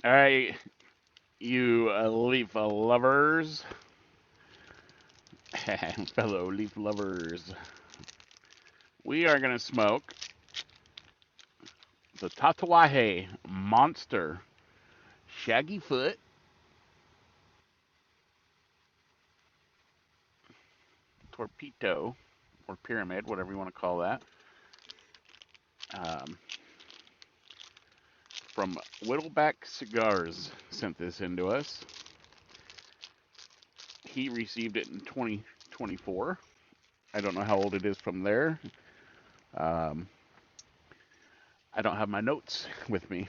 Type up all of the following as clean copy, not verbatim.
All right, you leaf lovers, fellow leaf lovers, we are gonna smoke the Tatuaje Monster Shaggy Foot Torpedo or Pyramid, whatever you want to call that, um, from Whittleback Cigars. Sent this into us. He received it in 2024. I don't know how old it is from there. Um, I don't have my notes with me.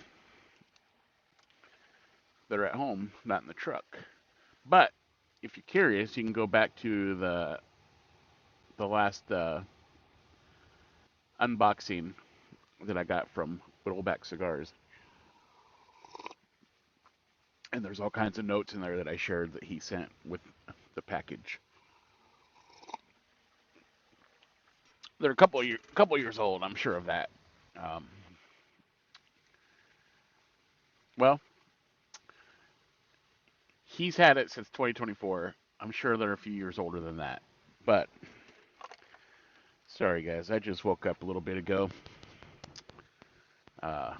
They're at home, not in the truck. But if you're curious, you can go back to the last unboxing that I got from Whittleback Cigars, and there's all kinds of notes in there that I shared that he sent with the package. They're a couple years old, I'm sure of that. Um, well, he's had it since 2024. I'm sure they're a few years older than that. But sorry, guys, I just woke up a little bit ago. Uh,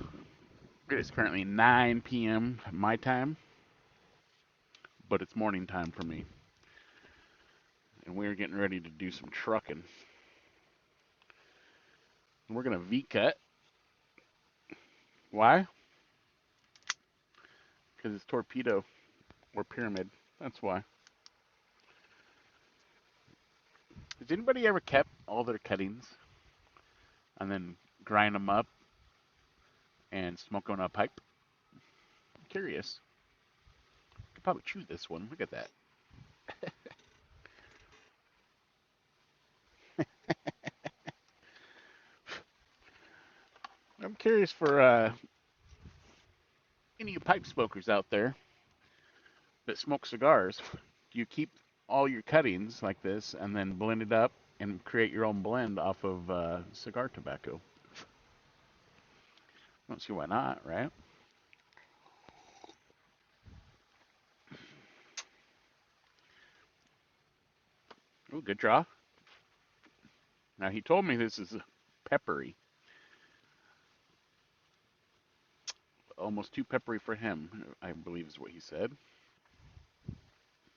it is currently 9 p.m. my time, but it's morning time for me. And we're getting ready to do some trucking. We're going to V-cut. Why? Because it's torpedo or pyramid. That's why. Has anybody ever kept all their cuttings and then grind them up and smoke on a pipe? I'm curious. I could probably chew this one. Look at that. I'm curious for any of you pipe smokers out there that smoke cigars. Do you keep all your cuttings like this and then blend it up and create your own blend off of cigar tobacco? I don't see why not, right? Oh, good draw. Now he told me this is peppery, almost too peppery for him, I believe is what he said.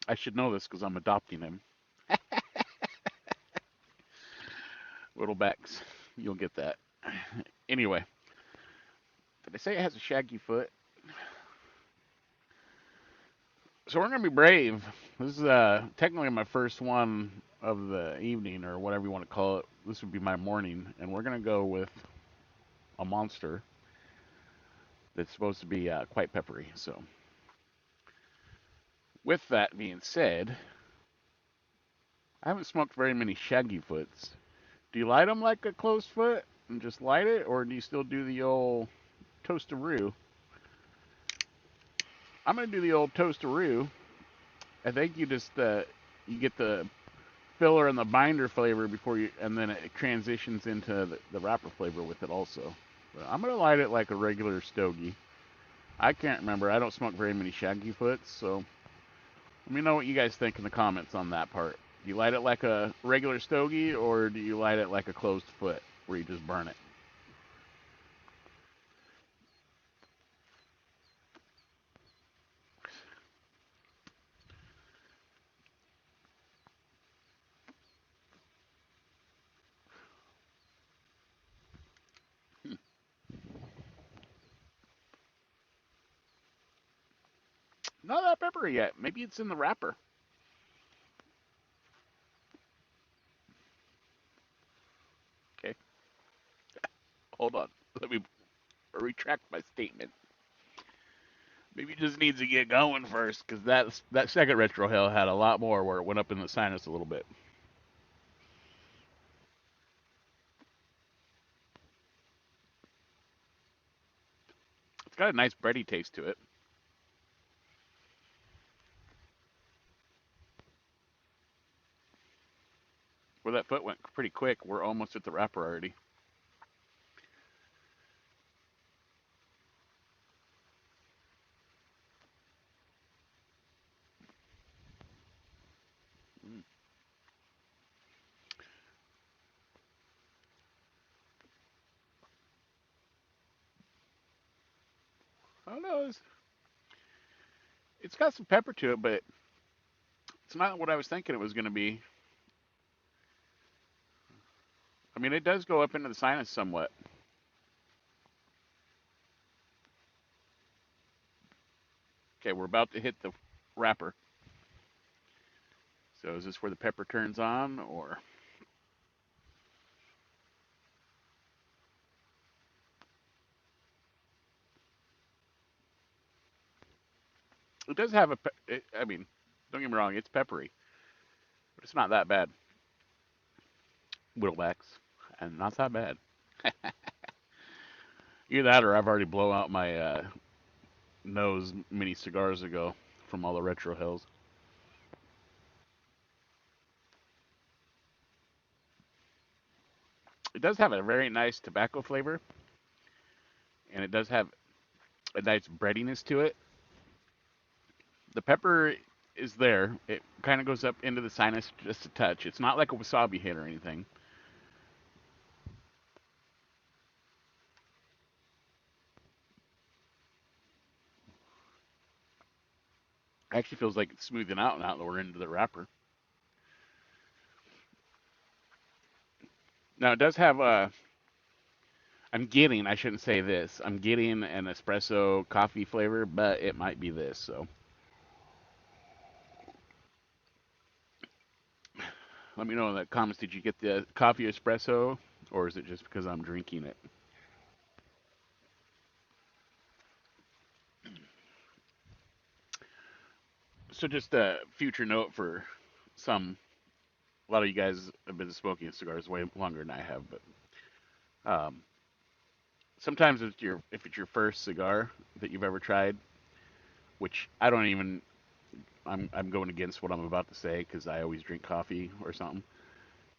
I should know this because I'm adopting him. Whittlebacks, you'll get that. Anyway, did I say it has a shaggy foot? So we're gonna be brave. This is technically my first one of the evening, or whatever you want to call it. This would be my morning, and we're gonna go with a monster that's supposed to be quite peppery. So, with that being said, I haven't smoked very many shaggy foots. Do you light them like a closed foot and just light it, or do you still do the old toastaroo? I'm gonna do the old toastaroo. I think you just you get the filler and the binder flavor before you, and then it transitions into the wrapper flavor with it also. But I'm gonna light it like a regular stogie. I can't remember. I don't smoke very many shaggy foots, so let me know what you guys think in the comments on that part. Do you light it like a regular stogie, or do you light it like a closed foot where you just burn it? Not that peppery yet. Maybe it's in the wrapper. Okay, hold on. Let me retract my statement. Maybe it just needs to get going first, because that second retrohale had a lot more where it went up in the sinus a little bit. It's got a nice bready taste to it. Where that foot went pretty quick, we're almost at the wrapper already. I don't know. It's got some pepper to it, but it's not what I was thinking it was going to be. I mean, it does go up into the sinus somewhat. Okay, we're about to hit the wrapper. So is this where the pepper turns on, or it does have a? I mean, don't get me wrong, it's peppery, but it's not that bad. Whittlebacks, and not that bad. Either that, or I've already blown out my nose many cigars ago from all the Retrohales. It does have a very nice tobacco flavor, and it does have a nice breadiness to it. The pepper is there. It kind of goes up into the sinus just a touch. It's not like a wasabi hit or anything. It actually feels like it's smoothing out now that we're into the wrapper. Now it does have a. I shouldn't say this. I'm getting an espresso coffee flavor, but it might be this. So let me know in the comments. Did you get the coffee espresso, or is it just because I'm drinking it? So just a future note for some. A lot of you guys have been smoking cigars way longer than I have, but sometimes if it's your first cigar that you've ever tried, which I don't even. I'm going against what I'm about to say because I always drink coffee or something.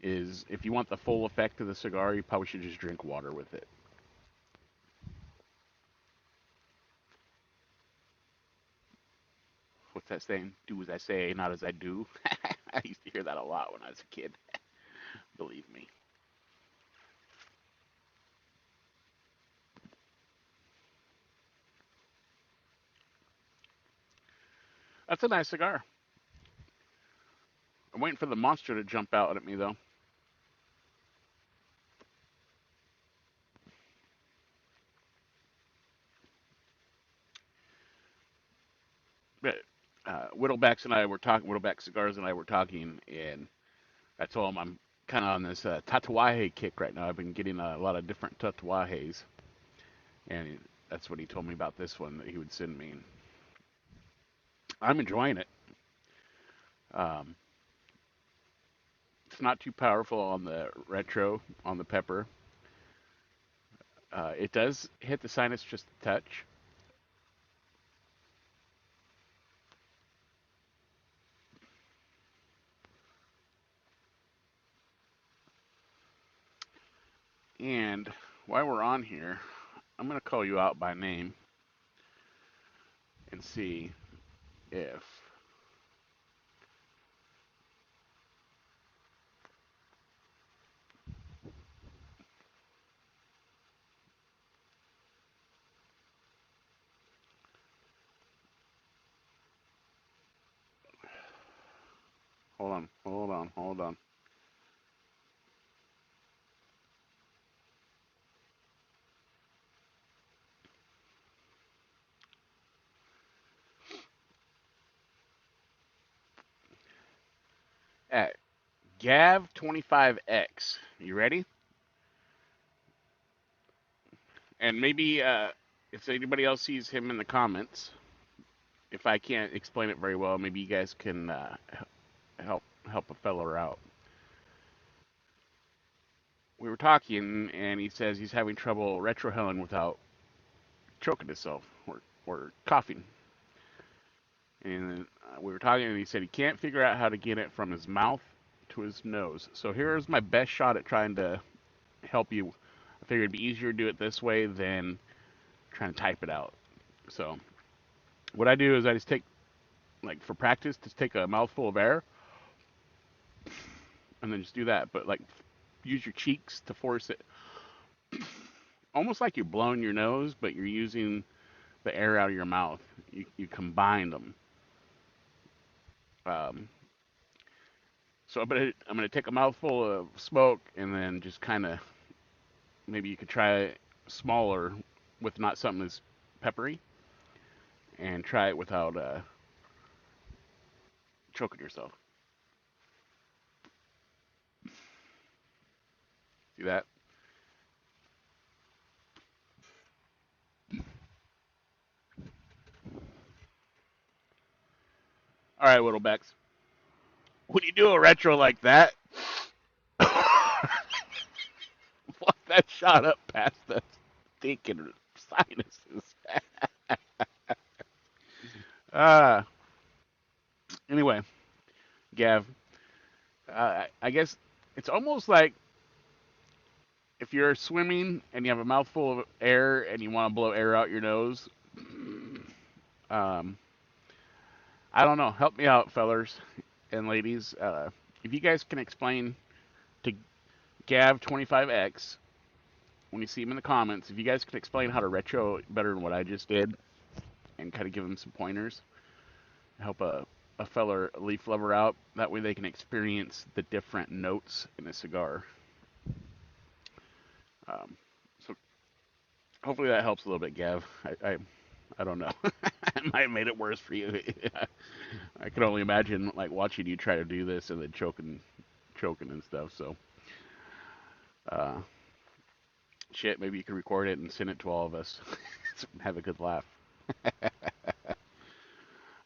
Is if you want the full effect of the cigar, you probably should just drink water with it. What's that saying? Do as I say, not as I do. I used to hear that a lot when I was a kid. Believe me. That's a nice cigar. I'm waiting for the monster to jump out at me though. But Whittleback Cigars and I were talking, and I told him I'm kind of on this Tatuaje kick right now. I've been getting a lot of different Tatuajes, and that's what he told me about this one that he would send me. I'm enjoying it. Um, it's not too powerful on the retro, on the pepper. It does hit the sinus just a touch. And while we're on here, I'm going to call you out by name and see if. Hold on. At Gav25X. You ready? And maybe if anybody else sees him in the comments, if I can't explain it very well, maybe you guys can help a fella out. We were talking, and he says he's having trouble retrohaling without choking himself or coughing. And we were talking, and he said he can't figure out how to get it from his mouth to his nose. So here's my best shot at trying to help you. I figured it'd be easier to do it this way than trying to type it out. So what I do is I just take, like for practice, just take a mouthful of air and then just do that. But like use your cheeks to force it, almost like you're blowing your nose, but you're using the air out of your mouth. You combine them. Um, so I'm gonna take a mouthful of smoke and then just kind of maybe you could try smaller with not something as peppery and try it without choking yourself. See that? All right, Whittlebacks. When you do a retro like that, that shot up past the stinking sinuses. uh, anyway, Gav, I guess it's almost like if you're swimming and you have a mouthful of air and you want to blow air out your nose. Um, I don't know. Help me out, fellers and ladies. If you guys can explain to Gav25X when you see him in the comments, if you guys can explain how to retro better than what I just did and kind of give them some pointers, help a feller leaf lover out. That way they can experience the different notes in a cigar. Um, so hopefully that helps a little bit, Gav. I don't know. I might have made it worse for you. I can only imagine like watching you try to do this and then choking and stuff. So, uh, shit, maybe you could record it and send it to all of us. Have a good laugh.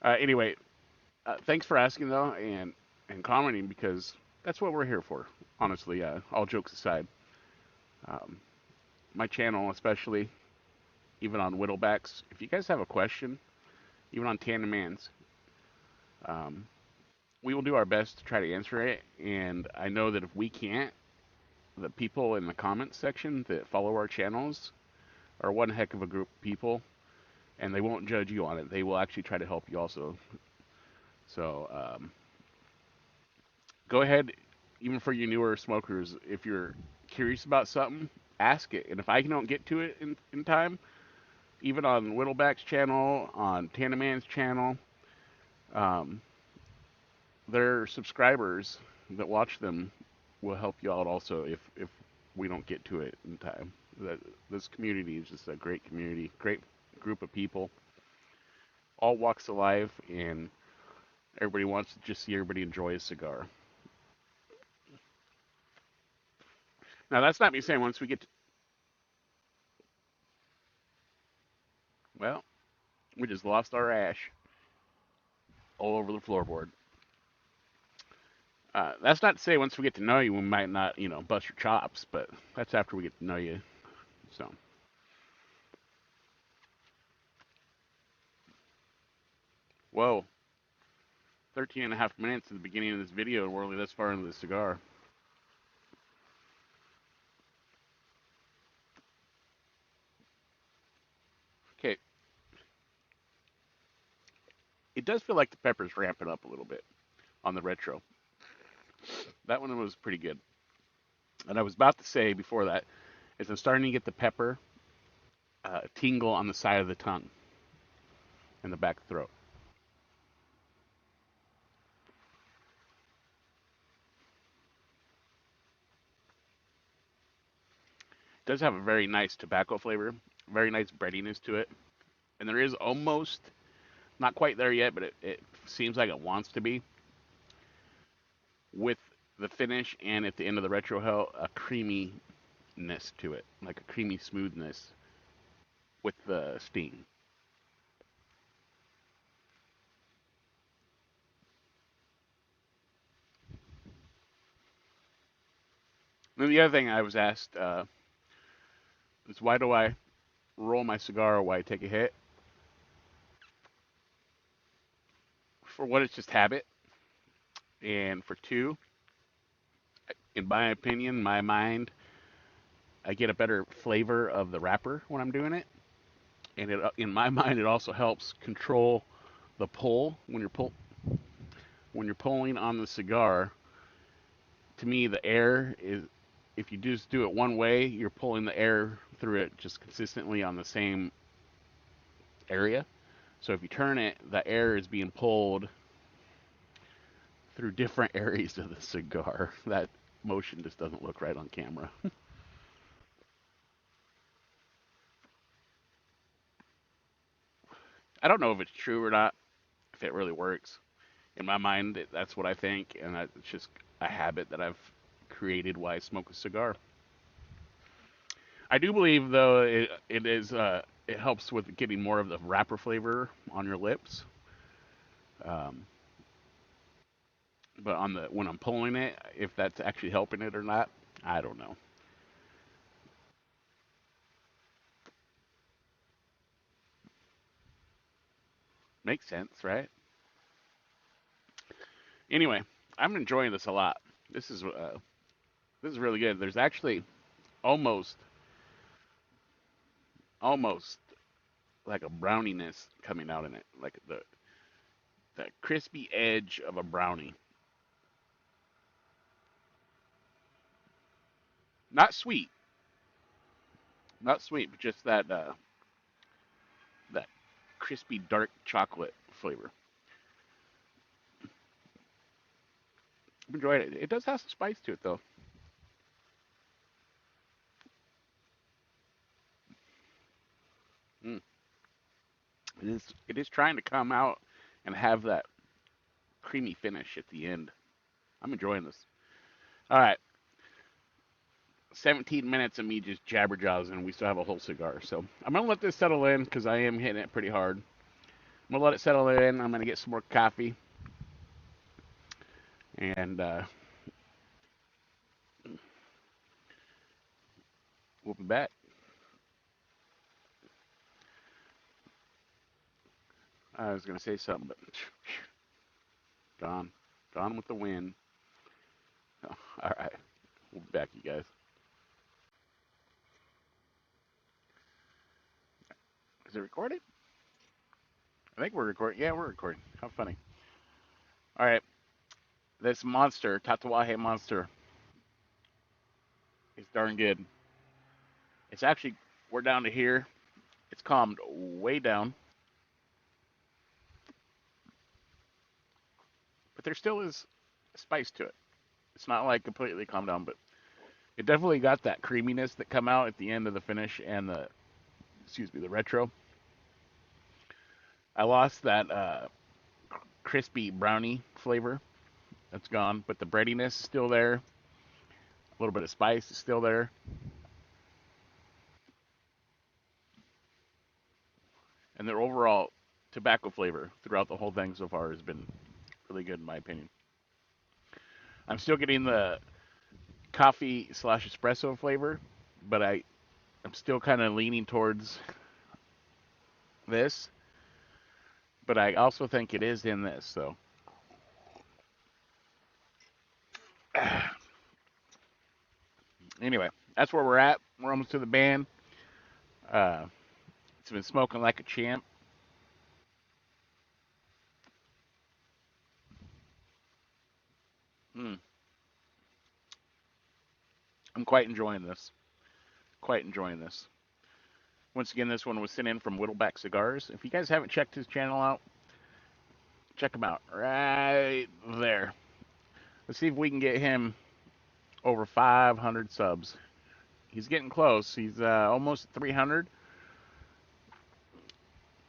Anyway, thanks for asking though, and commenting because that's what we're here for. Honestly, all jokes aside, um, my channel especially, even on Whittlebacks, if you guys have a question, even on Tandem Mans, um, we will do our best to try to answer it. And I know that if we can't, the people in the comments section that follow our channels are one heck of a group of people, and they won't judge you on it. They will actually try to help you also. So go ahead, even for you newer smokers, if you're curious about something, ask it. And if I don't get to it in time, even on Whittleback's channel, on Tanaman's channel, um, their subscribers that watch them will help you out also if we don't get to it in time. This community is just a great community, great group of people, all walks of life, and everybody wants to just see everybody enjoy a cigar. Now that's not me saying once we get to, well, we just lost our ash all over the floorboard. That's not to say once we get to know you, we might not, bust your chops, but that's after we get to know you. So, whoa, 13 and a half minutes at the beginning of this video, and we're only this far into the cigar. Okay, it does feel like the pepper's ramping up a little bit on the retro. That one was pretty good. And I was about to say before that, is I'm starting to get the pepper tingle on the side of the tongue and the back throat. It does have a very nice tobacco flavor, very nice breadiness to it. And there is almost, not quite there yet, but it seems like it wants to be, with the finish and at the end of the Retrohale, a creaminess to it, like a creamy smoothness with the steam. And then the other thing I was asked is why do I roll my cigar or why I take a hit? For one, it's just habit. And for two, in my opinion, my mind, I get a better flavor of the wrapper when I'm doing it. And in my mind, it also helps control the pull when you're pulling on the cigar. To me, the air is, if you just do it one way, you're pulling the air through it just consistently on the same area. So if you turn it, the air is being pulled through different areas of the cigar. That motion just doesn't look right on camera. I don't know if it's true or not, if it really works. In my mind, that's what I think, and it's just a habit that I've created while I smoke a cigar. I do believe, though, it helps with getting more of the wrapper flavor on your lips. Um, but on the when I'm pulling it, if that's actually helping it or not, I don't know. Makes sense, right? Anyway, I'm enjoying this a lot. This is uh, this is really good. There's actually almost almost like a browniness coming out in it, like the crispy edge of a brownie. Not sweet, not sweet, but just that crispy dark chocolate flavor. I'm enjoying it. It does have some spice to it though. Mm. It is trying to come out and have that creamy finish at the end. I'm enjoying this. All right, 17 minutes of me just jabberjaws, and we still have a whole cigar. So I'm gonna let this settle in because I am hitting it pretty hard. I'm gonna let it settle in. I'm gonna get some more coffee, and we'll be back. I was gonna say something, but gone, gone with the wind. Oh, all right, we'll be back, you guys. Is it recording? I think we're recording. Yeah, we're recording. How funny. All right, this monster, Tatuaje monster, is darn good. It's actually we're down to here. It's calmed way down, but there still is spice to it. It's not like completely calmed down, but it definitely got that creaminess that come out at the end of the finish and the the retro. I lost that crispy brownie flavor. That's gone, but the breadiness is still there. A little bit of spice is still there, and their overall tobacco flavor throughout the whole thing so far has been really good in my opinion. I'm still getting the coffee slash espresso flavor, but I'm still kind of leaning towards this. But I also think it is in this. So anyway, that's where we're at. We're almost to the band. Uh, it's been smoking like a champ. Mm, I'm quite enjoying this. Quite enjoying this. Once again, this one was sent in from Whittleback Cigars. If you guys haven't checked his channel out, check him out right there. Let's see if we can get him over 500 subs. He's getting close. He's almost 300.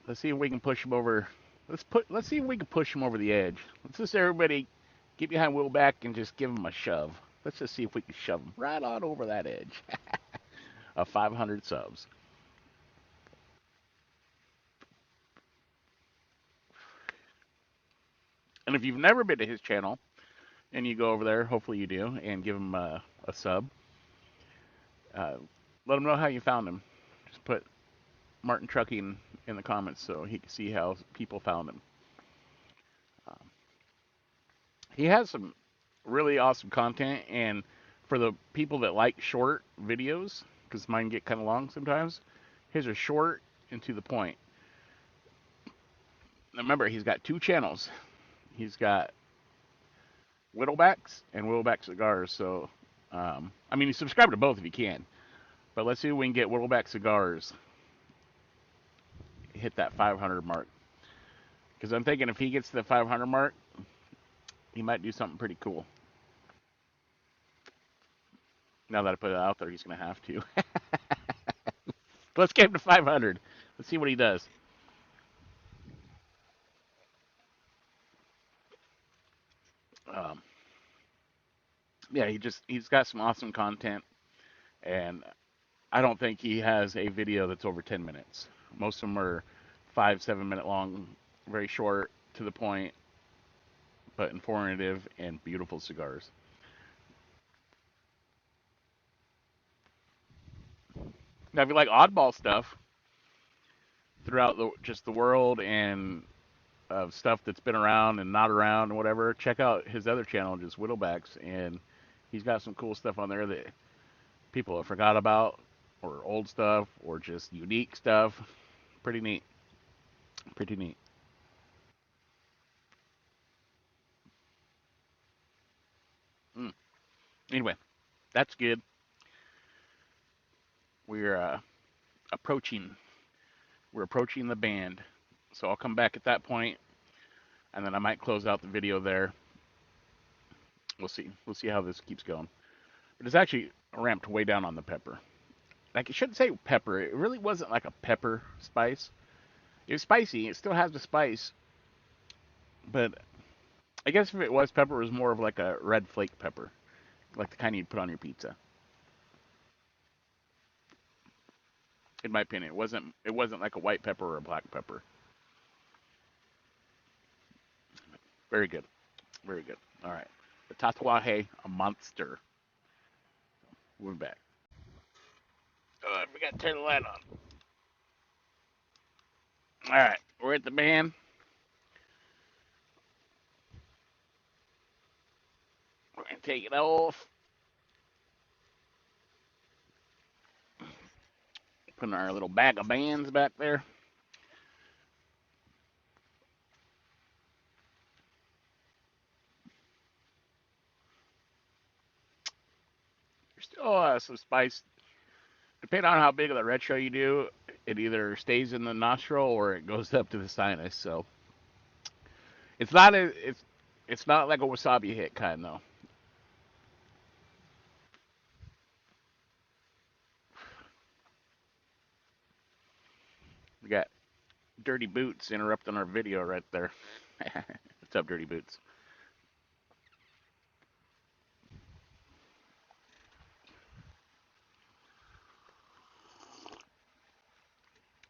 Let's see if we can push him over. Let's see if we can push him over the edge. Let's just everybody get behind Whittleback and just give him a shove. Let's just see if we can shove him right on over that edge of 500 subs. And if you've never been to his channel and you go over there, hopefully you do, and give him a sub, uh, let him know how you found him. Just put Martin Trucking in the comments so he can see how people found him. Um, he has some really awesome content, and for the people that like short videos, because mine get kind of long sometimes, his are short and to the point. Now remember, he's got two channels. He's got Whittlebacks and Whittleback Cigars. So, I mean, subscribe to both if you can. But let's see if we can get Whittleback Cigars hit that 500 mark. Because I'm thinking if he gets to the 500 mark, he might do something pretty cool. Now that I put it out there, he's going to have to. Let's get him to 500. Let's see what he does. Um, yeah, he's got some awesome content, and I don't think he has a video that's over 10 minutes. Most of them are 5, 7 minute long, very short, to the point, but informative and beautiful cigars. Now, if you like oddball stuff throughout just the world and stuff that's been around and not around and whatever, check out his other channel, just Whittlebacks, and he's got some cool stuff on there that people have forgot about, or old stuff, or just unique stuff. Pretty neat. Pretty neat. Mm. Anyway, that's good. We're approaching. We're approaching the band, so I'll come back at that point, and then I might close out the video there. We'll see. We'll see how this keeps going. But it's actually ramped way down on the pepper. Like, it shouldn't say pepper. It really wasn't like a pepper spice. It was spicy. It still has the spice, but I guess if it was pepper, it was more of like a red flake pepper, like the kind you'd put on your pizza. In my opinion, it wasn't like a white pepper or a black pepper. Very good, very good. All right, the Tatuaje, a monster. We're back. We got to turn the light on. All right, we're at the band. We're gonna take it off. Putting our little bag of bands back there. There's still some spice. Depending on how big of the retro you do, it either stays in the nostril or it goes up to the sinus. So it's not like a wasabi hit kind though. We got Dirty Boots interrupting our video right there. What's up, Dirty Boots?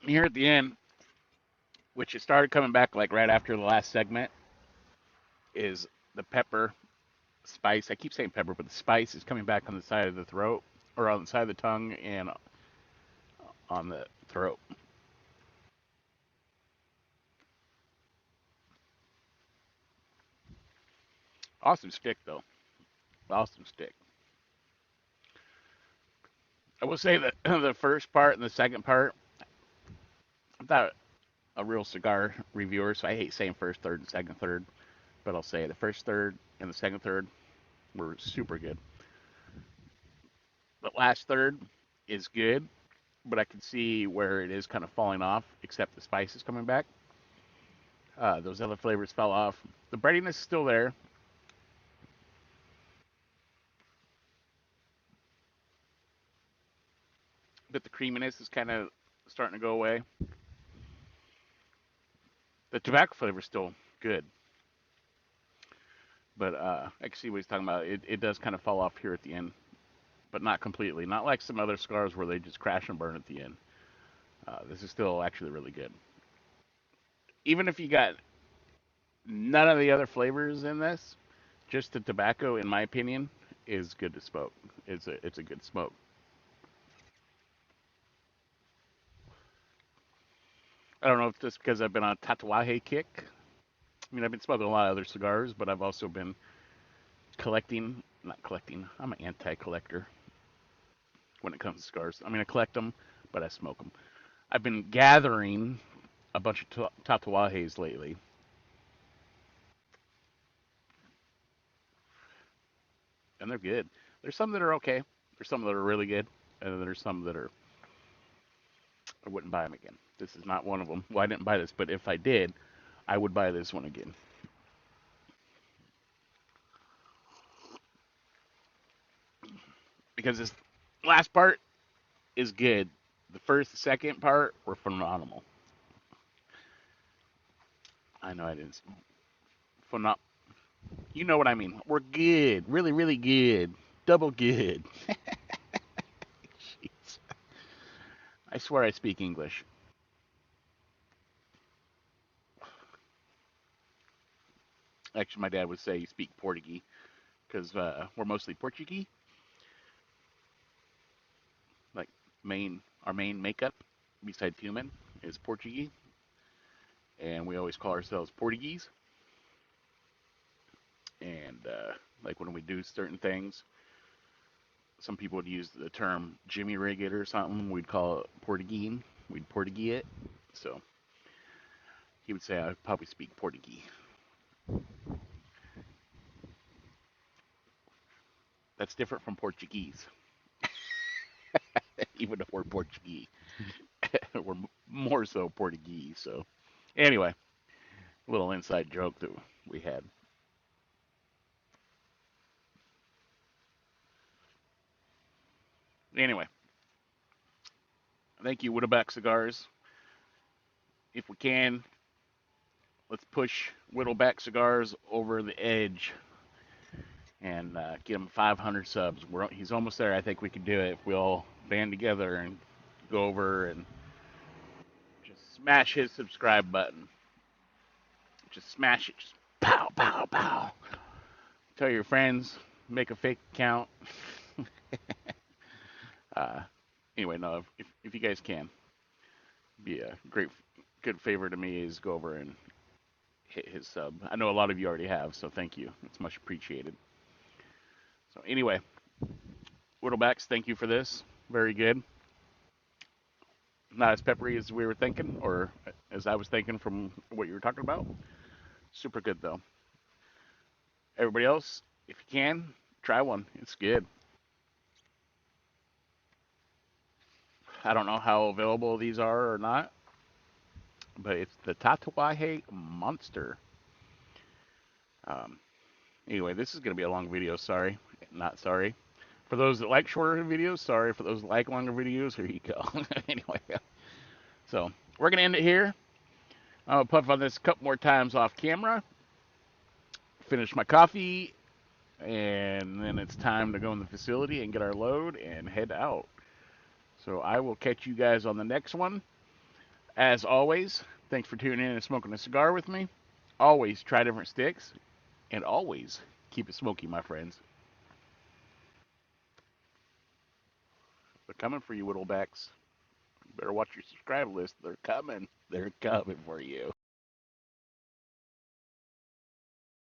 Here at the end, which it started coming back like right after the last segment, is the pepper spice. I keep saying pepper, but the spice is coming back on the side of the throat, or on the side of the tongue and on the throat. Awesome stick, though. Awesome stick. I will say that the first part and the second part, I'm not a real cigar reviewer, so I hate saying first, third, and second, third. But I'll say the first third and the second third were super good. The last third is good, but I can see where it is kind of falling off, except the spice is coming back. Those other flavors fell off. The breadiness is still there, but the creaminess is kind of starting to go away. The tobacco flavor is still good, but I can see what he's talking about. It does kind of fall off here at the end, but not completely. Not like some other cigars where they just crash and burn at the end. This is still actually really good. Even if you got none of the other flavors in this, just the tobacco, in my opinion, is good to smoke. It's a good smoke. I don't know if it's because I've been on a Tatuaje kick. I mean, I've been smoking a lot of other cigars, but I've also been collecting. Not collecting. I'm an anti-collector when it comes to cigars. I mean, I collect them, but I smoke them. I've been gathering a bunch of Tatuajes lately, and they're good. There's some that are okay. There's some that are really good, and then there's some that are I wouldn't buy them again. This is not one of them. Well, I didn't buy this, but if I did, I would buy this one again. Because this last part is good. The first, second part were phenomenal. I know I didn't. Phenom- you know what I mean. We're good. Really, really good. Double good. Jeez. I swear I speak English. Actually, my dad would say you speak Portuguese because we're mostly Portuguese. Like our main makeup besides human is Portuguese, and we always call ourselves Portuguese. And like when we do certain things, some people would use the term Jimmy rig it or something. We'd call it Portuguese. We'd Portuguese it. So he would say I probably speak Portuguese. That's different from Portuguese, even if we're Portuguese. We're more so Portuguese. So anyway, a little inside joke that we had. Anyway, thank you, Whittleback Cigars. If we can, let's push Whittleback Cigars over the edge and get him 500 subs. He's almost there. I think we can do it if we all band together and go over and just smash his subscribe button. Just smash it. Just pow, pow, pow. Tell your friends. Make a fake account. uh, anyway, no, if you guys can, be a good favor to me is go over and hit his sub. I know a lot of you already have, so thank you. It's much appreciated. So anyway, Whittlebacks, thank you for this. Very good. Not as peppery as we were thinking, or as I was thinking from what you were talking about. Super good though. Everybody else, if you can, try one. It's good. I don't know how available these are or not, but it's the Tatuaje Monster. Um, anyway, this is going to be a long video. Sorry, not sorry. For those that like shorter videos, sorry. For those that like longer videos, here you go. Anyway, so we're going to end it here. I'm going to puff on this a couple more times off camera, finish my coffee, and then it's time to go in the facility and get our load and head out. So I will catch you guys on the next one. As always, thanks for tuning in and smoking a cigar with me. Always try different sticks, and always keep it smoky, my friends. They're coming for you, Whittlebacks. Better watch your subscribe list. They're coming. They're coming for you.